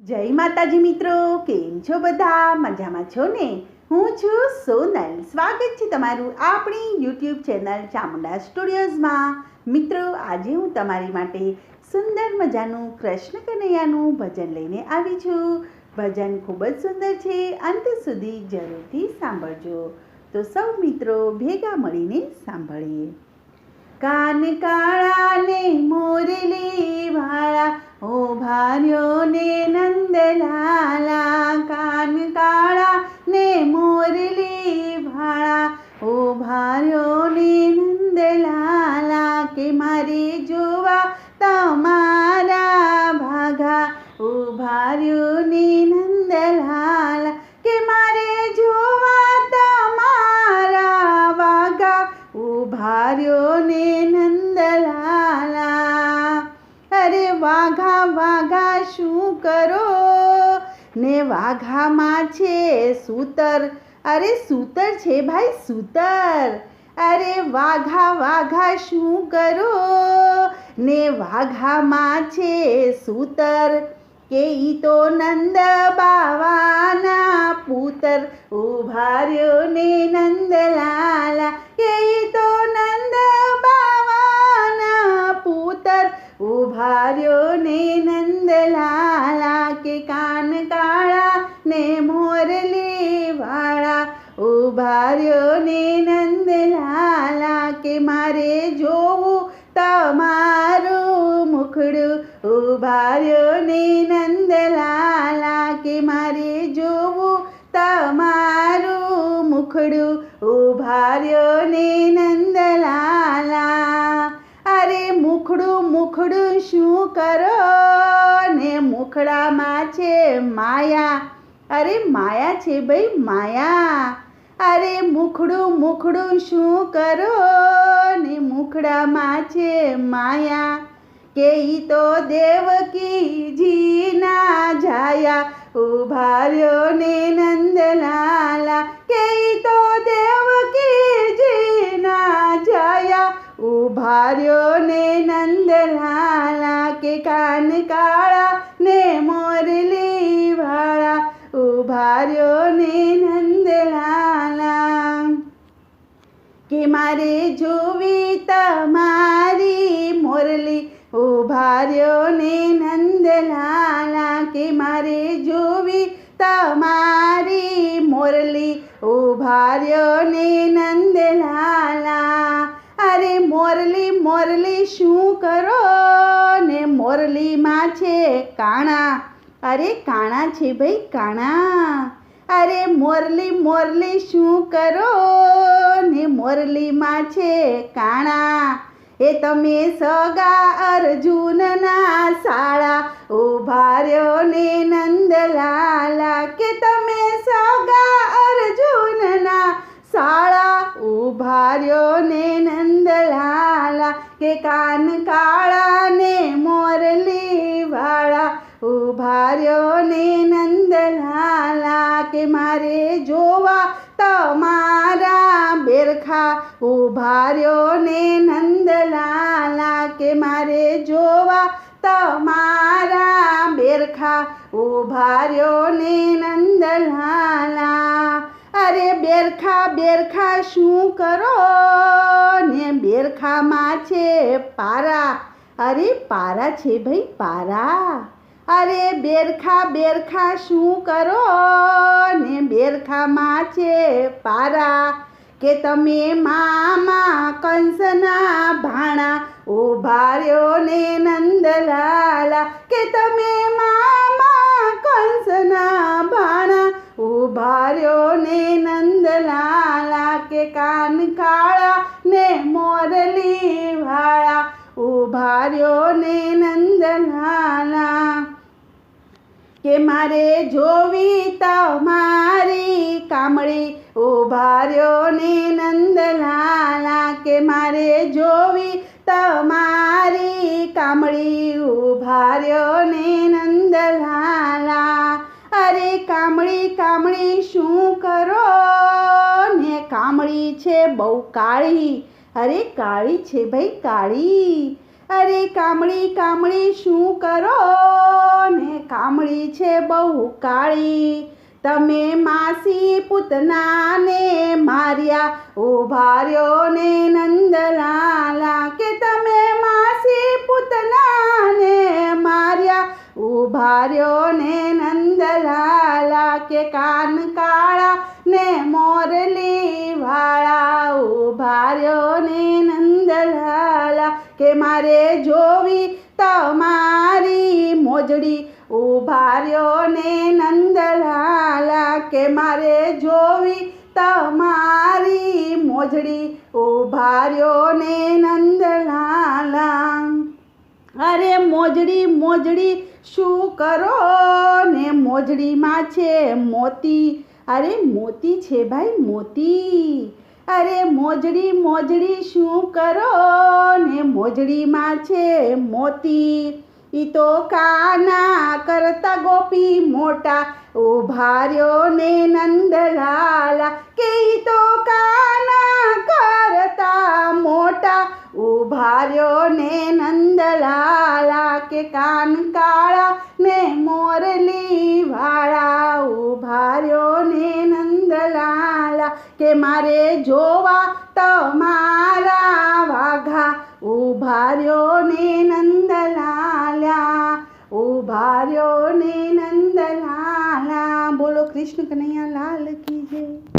જય માતાજી મિત્રો, કેમ છો બધા? મજામાં છો ને? હું છું સોનલ. સ્વાગત છે તમારું આપણી યુટ્યુબ ચેનલ ચામુંડા સ્ટુડિયોઝમાં. મિત્રો, આજે હું તમારી માટે સુંદર મજાનું કૃષ્ણ કનૈયાનું ભજન લઈને આવી છું. ભજન ખૂબ જ સુંદર છે, અંત સુધી જરૂરથી સાંભળજો. તો સૌ મિત્રો ભેગા મળીને સાંભળીએ. કાન કાળા ને મોરલી વાળા, ઓ ભાર્યો ને નંદલાલા. કાન કાળા ને મોરલી વાળા, ઓ ભાર્યો ને નંદલાલા. કે મારે જોવા તમારા ભાગા, ઓ ભાર્યો ને નંદલાલા. કે મારે જોવા તમારા વાગા, ભાર્યો ને નંદલાલા. અરે વાઘા વાઘા શું કરો ને? વાઘામાં છે સૂતર. અરે સૂતર છે ભાઈ, સૂતર. અરે વાઘા વાઘા શું કરો ને? વાઘામાં છે સૂતર. કે ઈ તો નંદ બાવાના પુત્ર, ભાર્યો ને નંદલાલા. કે ઈ તો નંદ બાવાના પુત્ર, ભાર્યો ને નંદલાલા. કે કાન કાળા ને મોરલી વાળા, ભાર્યો ને નંદલાલા. કે મારે જોવું તમારું મુખડું, ભાર્યો ને નંદલાલા. કે મારે જોવું તમારું મુખડું, ભાર્યો ને નંદલાલા. અરે મુખડું મુખડું શું કરો ને? મુખડામાં છે માયા. અરે માયા છે ભાઈ, માયા. અરે મુખડું મુખડું શું કરો ને? મુખડામાં છે માયા. કે ઈ તો દેવકીજીના જાયા, ભાર્યો ને નંદલાલા. કે ઈ તો દેવકીજીના જાયા, ભાર્યો ને નંદલાલા. કે કાન કાળા ને મોરલી વાળા, ભાર્યો ને નંદલાલા. કે મારે જોવી તમારી મોરલી, ભાર્યો ને નંદલાલા. કે મારે જોવી તમારી મોરલી, ભાર્યો ને નંદલાલા. અરે મોરલી મોરલી શું કરો ને? મોરલીમાં છે કાણા. અરે કાણા છે ભાઈ, કાણા. અરે મોરલી મોરલી શું કરો ને? મોરલીમાં છે કાણા. એ તમે સગા અર્જુનના શાળા, ભાર્યો ને નંદલાલા. કે તમે સગા અર્જુનના શાળા, ભાર્યો ને નંદલાલા. કે કાન કાળા ને મોરલી વાળા, ભાર્યો ને નંદલાલા. કે મારે જોવા તમારા બેરખા, ભાર્યો ને નંદલાલા. કે મારે જોવા તમારા બેરખા, ભાર્યો ને નંદલાલા. અરે બેરખા બેરખા શું કરો ને? બેરખામાં છે પારા. અરે પારા છે ભાઈ, પારા. અરે બેરખા બેરખા શું કરો ને? બેરખામાં છે પારા. કે તમે મામા કંસના ભાણા, ભાર્યો ને નંદલાલા. કે તમે મામા કંસના ભાણા, ભાર્યો ને નંદલાલા. કે કાન કાળા ને મોરલી વાળા, ભાર્યો ને નંદલાલા. કે મારે જોવી તમારી કામળી, ભાર્યો ને નંદલાલા. કે મારે જોવી તમારી કામળી, ભાર્યો ને નંદલાલા. અરે કામળી કામળી શું કરો ને? કામળી છે બહુ કાળી. અરે કાળી છે ભાઈ, કાળી. અરે કામળી કામળી શું કરો ને કામળી છે બહુ કાળી તમે માસી પૂતનાને માર્યા ઊભા રહ્યો ને નંદલાલા કે તમે માસી પૂતનાને માર્યા ઊભા રહ્યો ને નંદલાલા કે કાન કાળા ને મોરલી વાળા ઊભા રહ્યો ને નંદલાલા કે મારે જોવી તમારી મોજડી ઊભા રહ્યો ને નંદલાલા કે મારે જોવી તમારી મોજડી ઊભા રહ્યો ને નંદલાલા અરે મોજડી મોજડી શું કરો ને મોજડીમાં છે મોતી અરે મોતી છે ભાઈ મોતી અરે મોજડી મોજડી શું કરો ને મોજડીમાં છે મોતી ઈ તો કાના કરતા ગોપી મોટા ઊભા રહ્યો ને નંદલાલા કે ઈ તો કાના કરતા મોટા ઊભા રહ્યો ને નંદલાલા કે કાન કાળા ને મોરલી વાળા ઊભા રહ્યો ને નંદલાલા કે મારે જોવા તમારા વાઘા ઊભા રહ્યો ને નંદલાલા ઊભા રહ્યો ને નંદલાલા બોલો કૃષ્ણ કનૈયા લાલ કી જય।